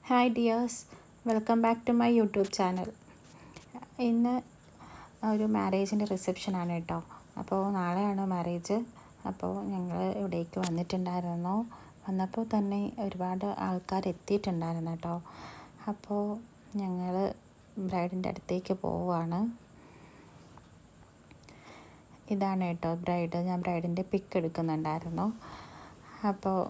Hi dears, welcome back to my YouTube channel. ഇന്ന് ഒരു മാരേജിൻ്റെ റിസപ്ഷനാണ് കേട്ടോ. അപ്പോൾ നാളെയാണ് മാരേജ്. അപ്പോൾ ഞങ്ങൾ ഇവിടേക്ക് വന്നിട്ടുണ്ടായിരുന്നു. വന്നപ്പോൾ തന്നെ ഒരുപാട് ആൾക്കാർ എത്തിയിട്ടുണ്ടായിരുന്നു കേട്ടോ. അപ്പോൾ ഞങ്ങൾ ബ്രൈഡിൻ്റെ അടുത്തേക്ക് പോവുകയാണ്. ഇതാണ് കേട്ടോ ബ്രൈഡ്. ഞാൻ ബ്രൈഡിൻ്റെ പിക്ക് എടുക്കുന്നുണ്ടായിരുന്നു. അപ്പോൾ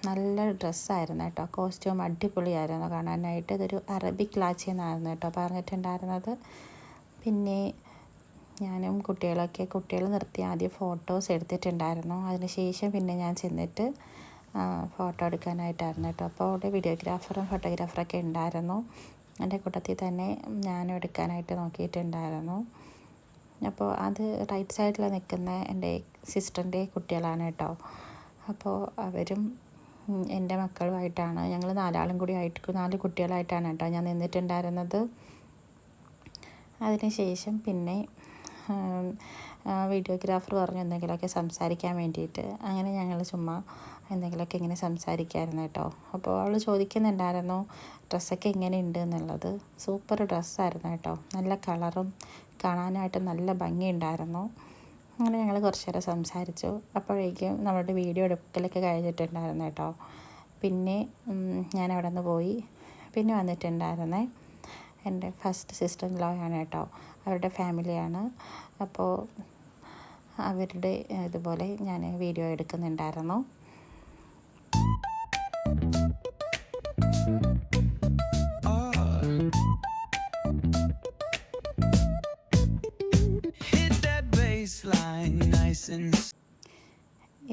നല്ല ഡ്രസ്സായിരുന്നു കേട്ടോ. കോസ്റ്റ്യൂം അടിപൊളിയായിരുന്നു കാണാനായിട്ട്. ഇതൊരു അറബിക് ലാച്ചി എന്നായിരുന്നു കേട്ടോ പറഞ്ഞിട്ടുണ്ടായിരുന്നത്. പിന്നെ ഞാനും കുട്ടികൾ നിർത്തി ആദ്യം ഫോട്ടോസ് എടുത്തിട്ടുണ്ടായിരുന്നു. അതിനുശേഷം പിന്നെ ഞാൻ ചെന്നിട്ട് ഫോട്ടോ എടുക്കാനായിട്ടായിരുന്നു കേട്ടോ. അപ്പോൾ അവിടെ വീഡിയോഗ്രാഫറും ഫോട്ടോഗ്രാഫറൊക്കെ ഉണ്ടായിരുന്നു. എൻ്റെ കൂട്ടത്തിൽ തന്നെ ഞാനും എടുക്കാനായിട്ട് നോക്കിയിട്ടുണ്ടായിരുന്നു. അപ്പോൾ അത് റൈറ്റ് സൈഡിൽ നിൽക്കുന്ന എൻ്റെ സിസ്റ്ററിൻ്റെ കുട്ടികളാണ് കേട്ടോ. അപ്പോൾ അവരും എൻ്റെ മക്കളുമായിട്ടാണ്, ഞങ്ങൾ 4 ആളും കൂടി ആയിട്ട് 4 കുട്ടികളായിട്ടാണ് കേട്ടോ ഞാൻ നിന്നിട്ടുണ്ടായിരുന്നത്. അതിനുശേഷം പിന്നെ വീഡിയോഗ്രാഫർ പറഞ്ഞു എന്തെങ്കിലുമൊക്കെ സംസാരിക്കാൻ വേണ്ടിയിട്ട്. അങ്ങനെ ഞങ്ങൾ ചുമ്മാ എന്തെങ്കിലുമൊക്കെ ഇങ്ങനെ സംസാരിക്കാമായിരുന്നു കേട്ടോ. അപ്പോൾ അവൾ ചോദിക്കുന്നുണ്ടായിരുന്നു ഡ്രസ്സൊക്കെ എങ്ങനെയുണ്ട് എന്നുള്ളത്. സൂപ്പർ ഡ്രസ്സായിരുന്നു കേട്ടോ. നല്ല കളറും കാണാനായിട്ട് നല്ല ഭംഗിയുണ്ടായിരുന്നു. അങ്ങനെ ഞങ്ങൾ കുറച്ച് നേരം സംസാരിച്ചു. അപ്പോഴേക്കും നമ്മുടെ വീഡിയോ എടുക്കലൊക്കെ കഴിഞ്ഞിട്ടുണ്ടായിരുന്നു കേട്ടോ. പിന്നെ ഞാൻ അവിടെ നിന്ന് പോയി. പിന്നെ വന്നിട്ടുണ്ടായിരുന്നേ എൻ്റെ ഫസ്റ്റ് സിസ്റ്റർ ഇൻ ലോ ആണ് കേട്ടോ. അവരുടെ ഫാമിലിയാണ്. അപ്പോൾ അവരുടെ ഇതുപോലെ ഞാൻ വീഡിയോ എടുക്കുന്നുണ്ടായിരുന്നു.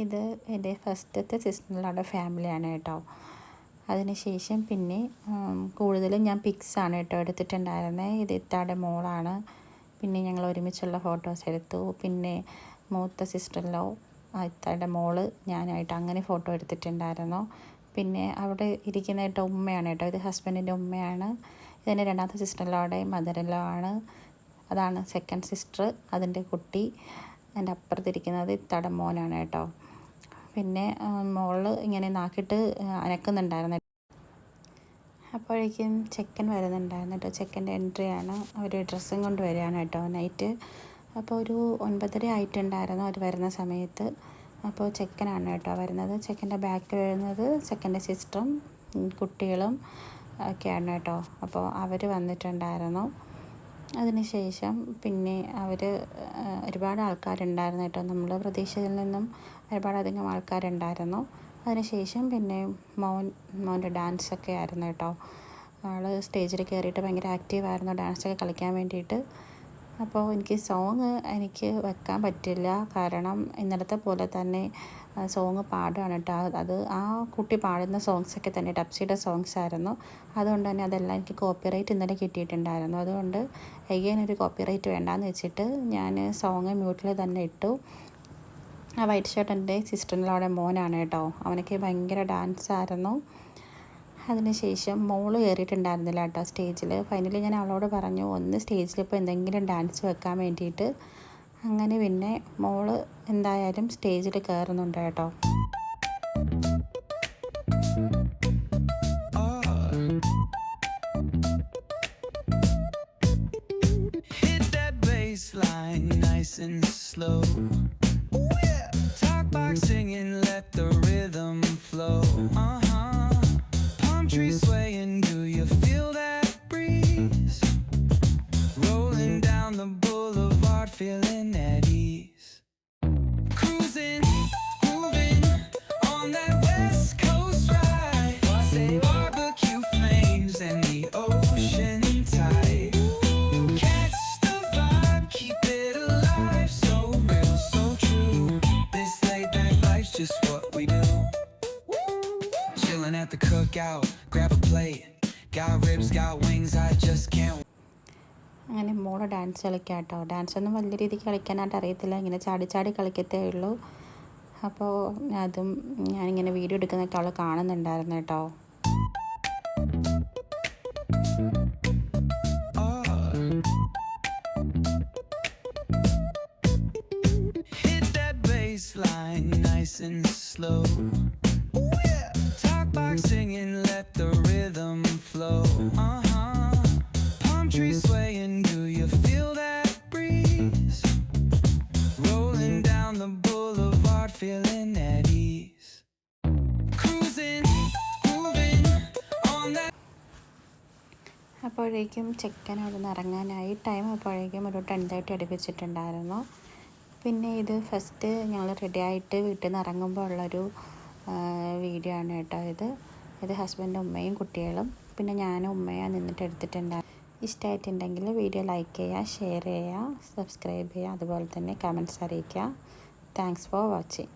ഇത് എൻ്റെ ഫസ്റ്റത്തെ സിസ്റ്ററിൻ്റെ ഫാമിലിയാണ് കേട്ടോ. അതിനുശേഷം പിന്നെ കൂടുതലും ഞാൻ പിക്സാണ് കേട്ടോ എടുത്തിട്ടുണ്ടായിരുന്നത്. ഇത് ഇത്താടെ മോളാണ്. പിന്നെ ഞങ്ങൾ ഒരുമിച്ചുള്ള ഫോട്ടോസ് എടുത്തു. പിന്നെ മൂത്ത സിസ്റ്ററിലോ ഇത്താടെ മോള് ഞാനായിട്ട് അങ്ങനെ ഫോട്ടോ എടുത്തിട്ടുണ്ടായിരുന്നു. പിന്നെ അവിടെ ഇരിക്കുന്ന കേട്ടോ ഉമ്മയാണ് കേട്ടോ. ഇത് ഹസ്ബൻഡിൻ്റെ ഉമ്മയാണ്. ഇതിൻ്റെ രണ്ടാമത്തെ സിസ്റ്ററിലോടെ മദറിലോ ആണ്. അതാണ് സെക്കൻഡ് സിസ്റ്റർ. അതിൻ്റെ കുട്ടി. എൻ്റെ അപ്പുറത്തിരിക്കുന്നത് ഇത്താടെ മോനാണ് കേട്ടോ. പിന്നെ മോള് ഇങ്ങനെ നാക്കിട്ട് അനക്കുന്നുണ്ടായിരുന്നു. അപ്പോഴേക്കും ചെക്കൻ വരുന്നുണ്ടായിരുന്നു കേട്ടോ. ചെക്കൻ്റെ എൻട്രിയാണ്. അവർ ഡ്രസ്സും കൊണ്ട് വരികയാണ് കേട്ടോ നൈറ്റ്. അപ്പോൾ ഒരു 9:30 ആയിട്ടുണ്ടായിരുന്നു അവർ വരുന്ന സമയത്ത്. അപ്പോൾ ചെക്കനാണ് കേട്ടോ വരുന്നത്. ചെക്കൻ്റെ ബാക്കിൽ വരുന്നത് ചെക്കൻ്റെ സിസ്റ്ററും കുട്ടികളും ഒക്കെയാണ് കേട്ടോ. അപ്പോൾ അവർ വന്നിട്ടുണ്ടായിരുന്നു. അതിനുശേഷം പിന്നെ ഒരുപാട് ആൾക്കാരുണ്ടായിരുന്നു കേട്ടോ. നമ്മൾ പ്രതീക്ഷയിൽ നിന്നും ഒരുപാടധികം ആൾക്കാരുണ്ടായിരുന്നു. അതിനുശേഷം പിന്നെ മോൻ്റെ ഡാൻസൊക്കെ ആയിരുന്നു കേട്ടോ. ആൾ സ്റ്റേജിൽ കയറിയിട്ട് ഭയങ്കര ആക്റ്റീവായിരുന്നു ഡാൻസൊക്കെ കളിക്കാൻ വേണ്ടിയിട്ട്. അപ്പോൾ എനിക്ക് വെക്കാൻ പറ്റില്ല. കാരണം ഇന്നലത്തെ പോലെ തന്നെ സോങ് പാടുകയാണ് കേട്ടോ. അത് ആ കുട്ടി പാടുന്ന സോങ്സൊക്കെ തന്നെ ടപ്സിയുടെ സോങ്സ് ആയിരുന്നു. അതുകൊണ്ട് തന്നെ അതെല്ലാം എനിക്ക് കോപ്പിറൈറ്റ് ഇന്നലെ കിട്ടിയിട്ടുണ്ടായിരുന്നു. അതുകൊണ്ട് ഒരു കോപ്പിറൈറ്റ് വേണ്ടാന്ന് വെച്ചിട്ട് ഞാൻ സോങ് മ്യൂട്ടിൽ തന്നെ ഇട്ടു. ആ വൈറ്റ് ഷർട്ട് എൻ്റെ സിസ്റ്ററിൻ്റെ മോനാണ് കേട്ടോ. അവനൊക്കെ ഭയങ്കര ഡാൻസായിരുന്നു. അതിനുശേഷം മോള് കയറിയിട്ടുണ്ടായിരുന്നില്ല കേട്ടോ സ്റ്റേജിൽ. ഫൈനലി ഞാൻ അവളോട് പറഞ്ഞു ഒന്ന് സ്റ്റേജിൽ ഇപ്പോൾ എന്തെങ്കിലും ഡാൻസ് വെക്കാൻ വേണ്ടിയിട്ട്. അങ്ങനെ പിന്നെ മോള് എന്തായാലും സ്റ്റേജിൽ കയറുന്നുണ്ട് കേട്ടോ. Singing, let the rhythm flow. Palm trees swaying, do you feel that breeze? Rolling down the boulevard, feeling at ease. Cruising, moving on that West Coast ride. Say barbecue flames and the ocean tide. Catch the vibe, keep it alive. So real, so true. This laid back life's just what we do. Chilling at the cookout, grab a plate. Got ribs, got wings, I just can't. അങ്ങനെ മോള് dance കളിക്കാം കേട്ടോ. ഡാൻസൊന്നും വലിയ രീതിക്ക് കളിക്കാനായിട്ട് അറിയത്തില്ല. ഇങ്ങനെ ചാടി ചാടി കളിക്കത്തേ ഉള്ളൂ. അപ്പോൾ ഞാനിങ്ങനെ വീഡിയോ എടുക്കുന്നതൊക്കെ അവൾ കാണുന്നുണ്ടായിരുന്നു കേട്ടോ. Line nice and slow. Talk box singing, let the rhythm അപ്പോഴേക്കും ചെക്കൻ അവിടെ നിന്ന് ഇറങ്ങാനായി. ടൈം അപ്പോഴേക്കും ഒരു 10:30 അടുപ്പിച്ചിട്ടുണ്ടായിരുന്നു. പിന്നെ ഇത് ഫസ്റ്റ് ഞങ്ങൾ റെഡിയായിട്ട് വീട്ടിൽ നിന്ന് ഇറങ്ങുമ്പോൾ ഉള്ളൊരു വീഡിയോ ആണ് കേട്ടോ ഇത് ഹസ്ബൻഡും ഉമ്മയും കുട്ടികളും പിന്നെ ഞാനും ഉമ്മയും നിന്നിട്ട് എടുത്തിട്ടുണ്ടായിരുന്നു. ഇഷ്ടമായിട്ടുണ്ടെങ്കിൽ വീഡിയോ ലൈക്ക് ചെയ്യുക, ഷെയർ ചെയ്യുക, സബ്സ്ക്രൈബ് ചെയ്യുക, അതുപോലെ തന്നെ കമൻറ്റ്സ് അറിയിക്കുക. Thanks for watching.